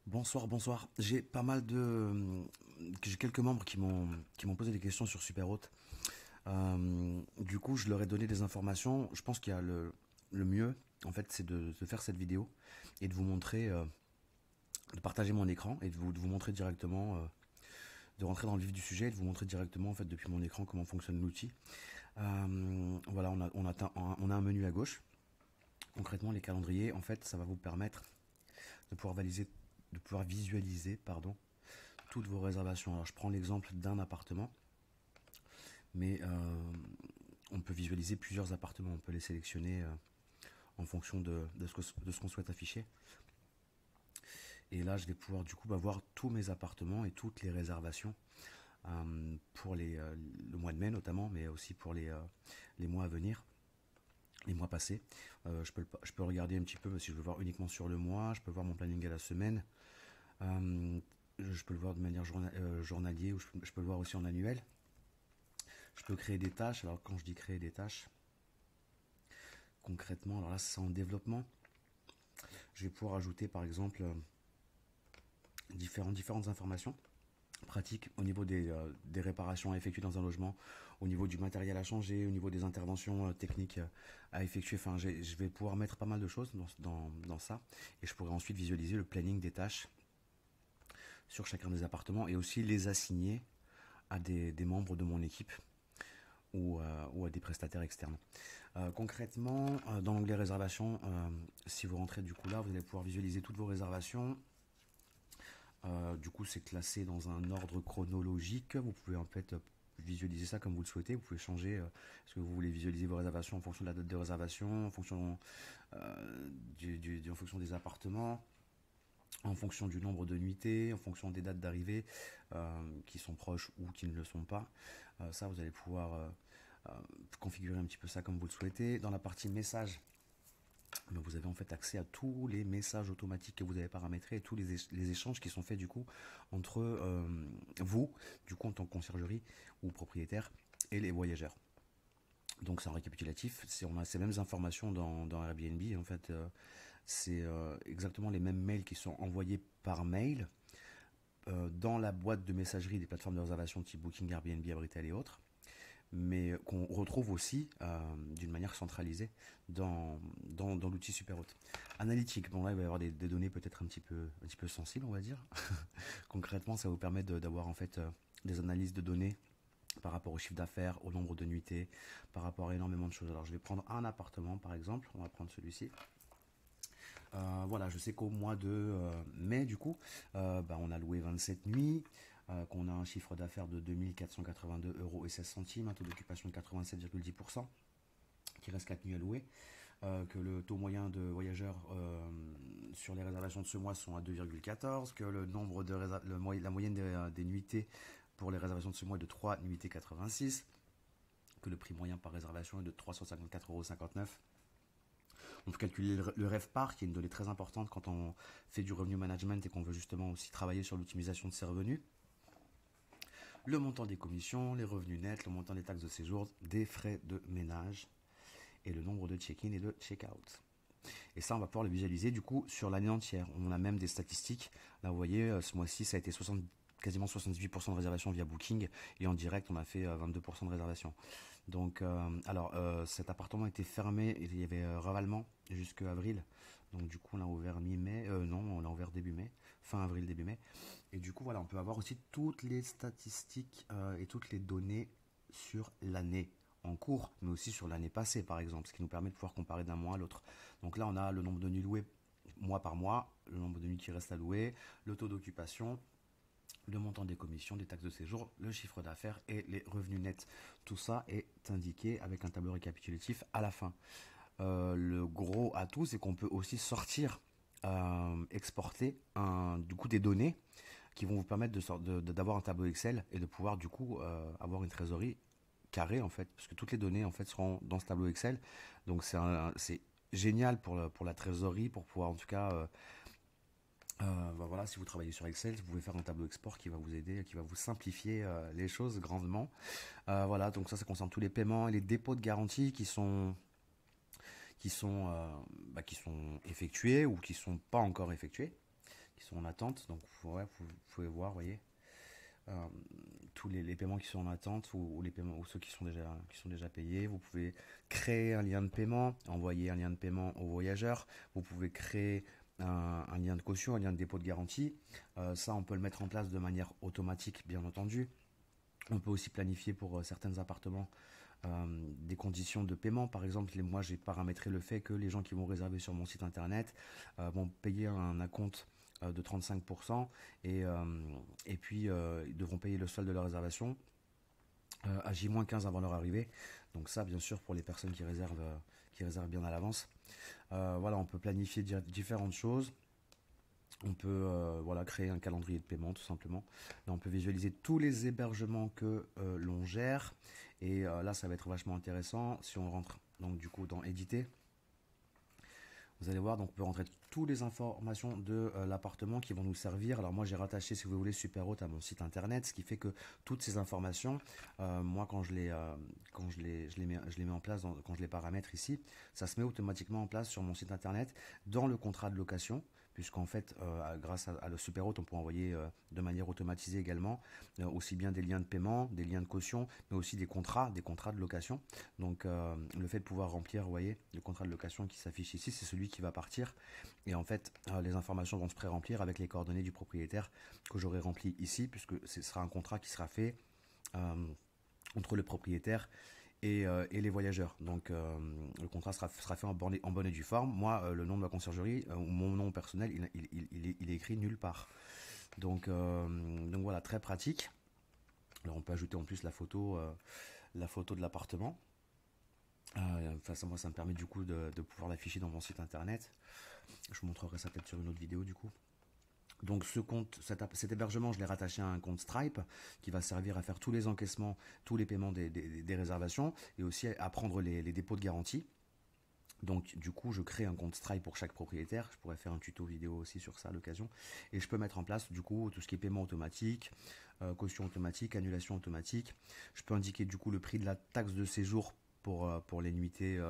Bonsoir, bonsoir. J'ai pas mal de, j'ai quelques membres qui m'ont posé des questions sur Superhôte. Du coup, je leur ai donné des informations. Je pense qu'il y a le mieux, en fait, c'est de faire cette vidéo et de vous montrer, de partager mon écran et de vous montrer directement, de rentrer dans le vif du sujet et de vous montrer directement, en fait, depuis mon écran comment fonctionne l'outil. Voilà, on a un menu à gauche. Concrètement, les calendriers, en fait, ça va vous permettre de pouvoir visualiser, pardon, toutes vos réservations. Alors, je prends l'exemple d'un appartement, mais on peut visualiser plusieurs appartements. On peut les sélectionner en fonction de ce qu'on souhaite afficher. Et là, je vais pouvoir du coup voir tous mes appartements et toutes les réservations pour le mois de mai notamment, mais aussi pour les mois à venir, les mois passés. Je peux regarder un petit peu si je veux voir uniquement sur le mois. Je peux voir mon planning à la semaine. Euh, je peux le voir de manière journalier ou je peux le voir aussi en annuel. Je peux créer des tâches. Alors quand je dis créer des tâches, concrètement, alors là c'est en développement. Je vais pouvoir ajouter par exemple différentes informations pratiques au niveau des réparations à effectuer dans un logement, au niveau du matériel à changer, au niveau des interventions techniques à effectuer. Enfin, je vais pouvoir mettre pas mal de choses dans ça et je pourrais ensuite visualiser le planning des tâches sur chacun des appartements et aussi les assigner à des membres de mon équipe ou à des prestataires externes. Concrètement, dans l'onglet réservation, si vous rentrez du coup là, vous allez pouvoir visualiser toutes vos réservations. Du coup, c'est classé dans un ordre chronologique. Vous pouvez en fait visualiser ça comme vous le souhaitez. Vous pouvez changer. Est-ce que vous voulez visualiser vos réservations en fonction de la date de réservation, en fonction des appartements, en fonction du nombre de nuitées, en fonction des dates d'arrivée qui sont proches ou qui ne le sont pas. Ça, vous allez pouvoir configurer un petit peu ça comme vous le souhaitez. Dans la partie messages, vous avez en fait accès à tous les messages automatiques que vous avez paramétrés et tous les échanges qui sont faits du coup entre vous, du coup en tant que conciergerie ou propriétaire, et les voyageurs. Donc c'est un récapitulatif, on a ces mêmes informations dans Airbnb, en fait c'est exactement les mêmes mails qui sont envoyés par mail dans la boîte de messagerie des plateformes de réservation type Booking, Airbnb, Abritel et autres, mais qu'on retrouve aussi d'une manière centralisée dans l'outil Superhôte. Analytique, bon là il va y avoir des données peut-être un petit peu sensibles, on va dire. Concrètement, ça vous permet d'avoir en fait des analyses de données par rapport au chiffre d'affaires, au nombre de nuitées, par rapport à énormément de choses. Alors je vais prendre un appartement par exemple, on va prendre celui-ci. Voilà, je sais qu'au mois de mai, du coup, on a loué 27 nuits, qu'on a un chiffre d'affaires de 2482 € et 16 centimes, un taux d'occupation de 87,10%, qui reste 4 nuits à louer, que le taux moyen de voyageurs sur les réservations de ce mois sont à 2,14, que le nombre de la moyenne des nuitées pour les réservations de ce mois est de 3 nuitées 86, que le prix moyen par réservation est de 354,59 €. On peut calculer le RevPAR, qui est une donnée très importante quand on fait du revenu management et qu'on veut justement aussi travailler sur l'optimisation de ses revenus. Le montant des commissions, les revenus nets, le montant des taxes de séjour, des frais de ménage et le nombre de check-in et de check-out. Et ça, on va pouvoir le visualiser du coup sur l'année entière. On a même des statistiques. Là, vous voyez, ce mois-ci, ça a été quasiment 78% de réservations via Booking et en direct, on a fait 22% de réservations. Donc, cet appartement était fermé, il y avait ravalement jusqu'à avril. Donc, du coup, on l'a ouvert mi-mai. Non, on l'a ouvert début mai, fin avril, début mai. Et du coup, voilà, on peut avoir aussi toutes les statistiques et toutes les données sur l'année en cours, mais aussi sur l'année passée, par exemple, ce qui nous permet de pouvoir comparer d'un mois à l'autre. Donc là, on a le nombre de nuits louées mois par mois, le nombre de nuits qui restent à louer, le taux d'occupation, le montant des commissions, des taxes de séjour, le chiffre d'affaires et les revenus nets. Tout ça est indiqué avec un tableau récapitulatif à la fin. Le gros atout, c'est qu'on peut aussi sortir, exporter du coup des données qui vont vous permettre d'avoir un tableau Excel et de pouvoir du coup avoir une trésorerie carrée en fait, parce que toutes les données en fait seront dans ce tableau Excel. Donc c'est génial pour la trésorerie, pour pouvoir en tout cas voilà, si vous travaillez sur Excel, vous pouvez faire un tableau export qui va vous aider, qui va vous simplifier les choses grandement. Voilà, donc ça concerne tous les paiements et les dépôts de garantie qui sont effectués ou qui sont pas encore effectués, qui sont en attente. Donc ouais, vous pouvez voir, vous voyez, tous les paiements qui sont en attente ou les paiements ou ceux qui sont déjà payés. Vous pouvez créer un lien de paiement, envoyer un lien de paiement aux voyageurs. Vous pouvez créer un lien de caution, un lien de dépôt de garantie. Ça, on peut le mettre en place de manière automatique, bien entendu. On peut aussi planifier pour certains appartements des conditions de paiement. Par exemple, moi j'ai paramétré le fait que les gens qui vont réserver sur mon site internet vont payer un acompte de 35% et puis ils devront payer le solde de la réservation à J-15 avant leur arrivée. Donc ça, bien sûr, pour les personnes qui réservent bien à l'avance. Voilà, on peut planifier différentes choses. On peut voilà, créer un calendrier de paiement tout simplement. Là, on peut visualiser tous les hébergements que l'on gère. Et là, ça va être vachement intéressant. Si on rentre donc du coup dans éditer, vous allez voir, donc on peut rentrer toutes les informations de l'appartement qui vont nous servir. Alors moi, j'ai rattaché, si vous voulez, Superhôte à mon site internet, ce qui fait que toutes ces informations, moi, quand je les mets en place, quand je les paramètre ici, ça se met automatiquement en place sur mon site internet dans le contrat de location. Puisqu'en fait, grâce à le Superhôte, on peut envoyer de manière automatisée également aussi bien des liens de paiement, des liens de caution, mais aussi des contrats de location. Donc, le fait de pouvoir remplir, vous voyez, le contrat de location qui s'affiche ici, c'est celui qui va partir. Et en fait, les informations vont se pré-remplir avec les coordonnées du propriétaire que j'aurai rempli ici, puisque ce sera un contrat qui sera fait entre le propriétaire et les voyageurs. Donc le contrat sera fait en bonne et due forme. Moi, le nom de ma conciergerie, ou mon nom personnel, il est écrit nulle part. Donc voilà, très pratique. Alors on peut ajouter en plus la photo de l'appartement. Moi, ça me permet du coup de pouvoir l'afficher dans mon site internet. Je vous montrerai ça peut-être sur une autre vidéo du coup. Donc cet hébergement, je l'ai rattaché à un compte Stripe qui va servir à faire tous les encaissements, tous les paiements des réservations et aussi à prendre les dépôts de garantie. Donc du coup, je crée un compte Stripe pour chaque propriétaire. Je pourrais faire un tuto vidéo aussi sur ça à l'occasion. Et je peux mettre en place du coup tout ce qui est paiement automatique, caution automatique, annulation automatique. Je peux indiquer du coup le prix de la taxe de séjour pour les nuitées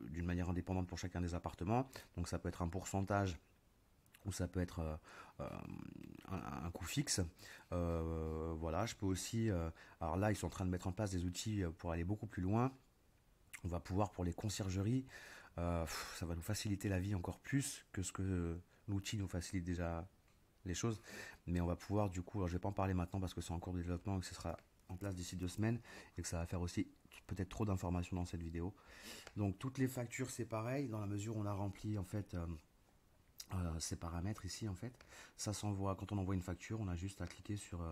d'une manière indépendante pour chacun des appartements. Donc ça peut être un pourcentage ou ça peut être un coût fixe. Voilà, je peux aussi. Alors là, ils sont en train de mettre en place des outils pour aller beaucoup plus loin. On va pouvoir pour les conciergeries, ça va nous faciliter la vie encore plus que ce que l'outil nous facilite déjà les choses. Mais on va pouvoir du coup, alors je vais pas en parler maintenant parce que c'est en cours de développement et que ce sera en place d'ici 2 semaines et que ça va faire aussi peut-être trop d'informations dans cette vidéo. Donc toutes les factures c'est pareil dans la mesure où on a rempli en fait ces paramètres ici en fait. Ça s'envoie quand on envoie une facture, on a juste à cliquer sur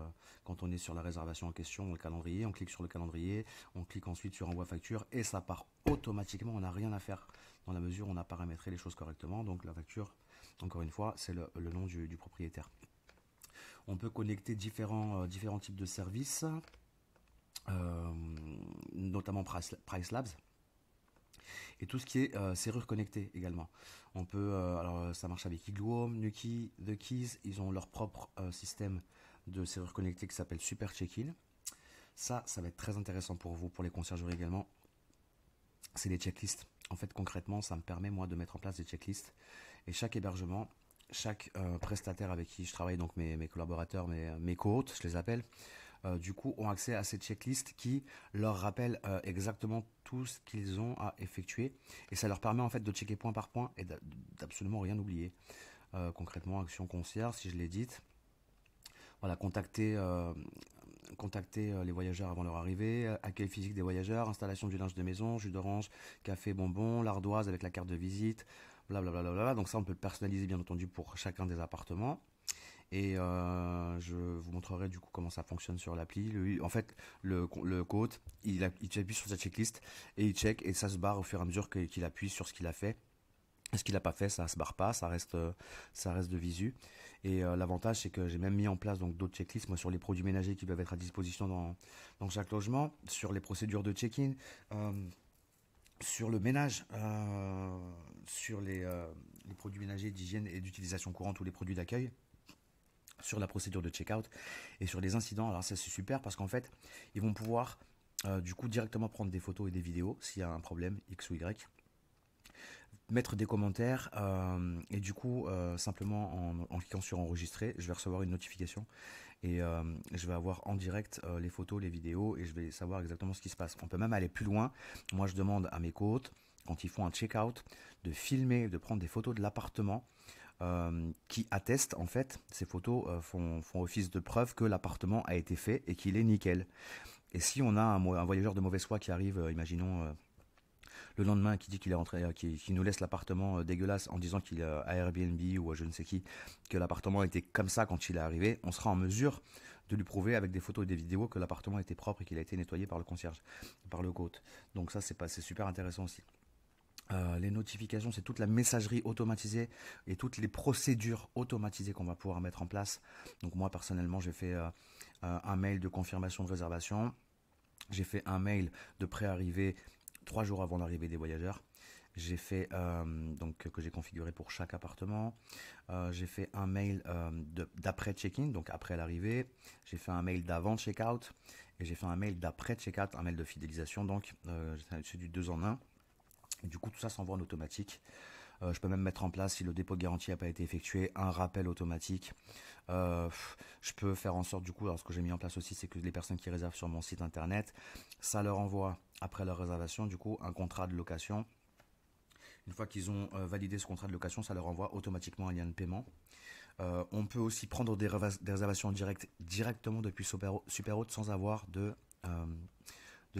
quand on est sur la réservation en question, le calendrier, on clique sur le calendrier, on clique ensuite sur envoi facture et ça part automatiquement, on n'a rien à faire dans la mesure où on a paramétré les choses correctement. Donc la facture, encore une fois, c'est le nom du propriétaire. On peut connecter différents types de services, notamment Price Labs. Et tout ce qui est serrure connectée également. On peut, alors ça marche avec Igloo Home, Nuki, The Keys, ils ont leur propre système de serrure connectée qui s'appelle Super Check-in. Ça va être très intéressant pour vous, pour les conciergeries également. C'est des checklists. En fait, concrètement, ça me permet moi de mettre en place des checklists. Et chaque hébergement, chaque prestataire avec qui je travaille, donc mes collaborateurs, mes co-hôtes, je les appelle, du coup, ont accès à ces checklists qui leur rappellent exactement tout ce qu'ils ont à effectuer. Et ça leur permet en fait de checker point par point et d'absolument rien oublier. Concrètement, action concierge, si je l'ai dite. Voilà, contacter les voyageurs avant leur arrivée, accueil physique des voyageurs, installation du linge de maison, jus d'orange, café, bonbons, l'ardoise avec la carte de visite, blablabla. Donc ça, on peut le personnaliser bien entendu pour chacun des appartements. Et je vous montrerai du coup comment ça fonctionne sur l'appli. En fait, le code, il appuie sur sa checklist et il check et ça se barre au fur et à mesure qu'il appuie sur ce qu'il a fait. Et ce qu'il n'a pas fait, ça se barre pas, ça reste de visu. Et l'avantage, c'est que j'ai même mis en place donc d'autres checklists, moi, sur les produits ménagers qui peuvent être à disposition dans chaque logement, sur les procédures de check-in, sur le ménage, sur les produits ménagers d'hygiène et d'utilisation courante ou les produits d'accueil, sur la procédure de check-out et sur les incidents. Alors ça c'est super parce qu'en fait ils vont pouvoir du coup directement prendre des photos et des vidéos s'il y a un problème X ou Y, mettre des commentaires et du coup simplement en cliquant sur enregistrer, je vais recevoir une notification et je vais avoir en direct les photos, les vidéos et je vais savoir exactement ce qui se passe. On peut même aller plus loin. Moi je demande à mes co-hôtes quand ils font un check-out de filmer, de prendre des photos de l'appartement qui attestent en fait, ces photos font office de preuve que l'appartement a été fait et qu'il est nickel. Et si on a un voyageur de mauvaise foi qui arrive, imaginons le lendemain qui dit qu'il est rentré, qui nous laisse l'appartement dégueulasse en disant qu'il est à Airbnb ou à je ne sais qui, que l'appartement était comme ça quand il est arrivé, on sera en mesure de lui prouver avec des photos et des vidéos que l'appartement était propre et qu'il a été nettoyé par le concierge, par le hôte. Donc ça c'est super intéressant aussi. Les notifications, c'est toute la messagerie automatisée et toutes les procédures automatisées qu'on va pouvoir mettre en place. Donc moi personnellement, j'ai fait un mail de confirmation de réservation. J'ai fait un mail de pré-arrivée 3 jours avant l'arrivée des voyageurs. J'ai fait donc que j'ai configuré pour chaque appartement. J'ai fait un mail d'après check-in, donc après l'arrivée. J'ai fait un mail d'avant check-out et j'ai fait un mail d'après check-out, un mail de fidélisation. Donc c'est du 2 en 1. Et du coup, tout ça s'envoie en automatique. Je peux même mettre en place, si le dépôt de garantie n'a pas été effectué, un rappel automatique. Je peux faire en sorte, du coup, alors ce que j'ai mis en place aussi, c'est que les personnes qui réservent sur mon site internet, ça leur envoie, après leur réservation, du coup, un contrat de location. Une fois qu'ils ont validé ce contrat de location, ça leur envoie automatiquement un lien de paiement. On peut aussi prendre des réservations directement depuis Superhôte sans avoir de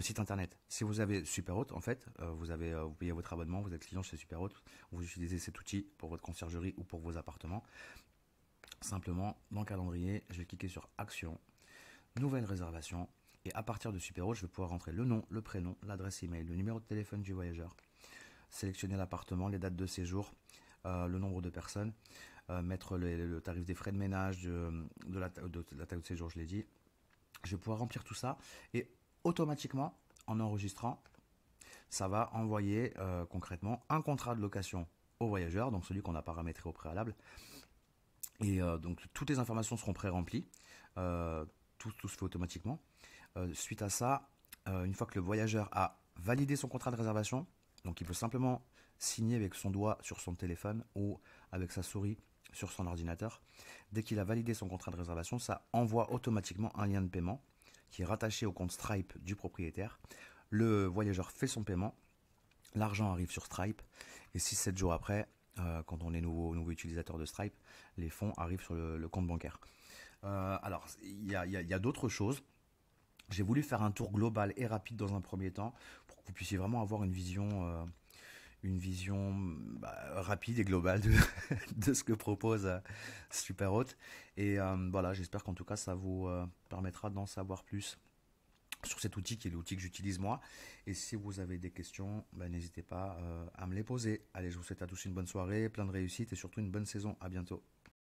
site internet. Si vous avez Superhôte, en fait, vous payez votre abonnement, vous êtes client chez Superhôte, vous utilisez cet outil pour votre conciergerie ou pour vos appartements. Simplement, dans le calendrier, je vais cliquer sur Action, Nouvelle réservation, et à partir de Superhôte, je vais pouvoir rentrer le nom, le prénom, l'adresse email, le numéro de téléphone du voyageur, sélectionner l'appartement, les dates de séjour, le nombre de personnes, mettre le tarif des frais de ménage, de la taxe de séjour, je l'ai dit. Je vais pouvoir remplir tout ça et automatiquement, en enregistrant, ça va envoyer concrètement un contrat de location au voyageur, donc celui qu'on a paramétré au préalable. Et donc toutes les informations seront pré-remplies, tout se fait automatiquement. Suite à ça, une fois que le voyageur a validé son contrat de réservation, donc il peut simplement signer avec son doigt sur son téléphone ou avec sa souris sur son ordinateur. Dès qu'il a validé son contrat de réservation, ça envoie automatiquement un lien de paiement qui est rattaché au compte Stripe du propriétaire. Le voyageur fait son paiement, l'argent arrive sur Stripe et 6-7 jours après, quand on est nouveau utilisateur de Stripe, les fonds arrivent sur le compte bancaire. Alors, il y a d'autres choses. J'ai voulu faire un tour global et rapide dans un premier temps pour que vous puissiez vraiment avoir une vision rapide et globale de ce que propose Superhôte. Et voilà, j'espère qu'en tout cas ça vous permettra d'en savoir plus sur cet outil qui est l'outil que j'utilise moi. Et si vous avez des questions, n'hésitez pas à me les poser. Allez, je vous souhaite à tous une bonne soirée, plein de réussite et surtout une bonne saison. À bientôt.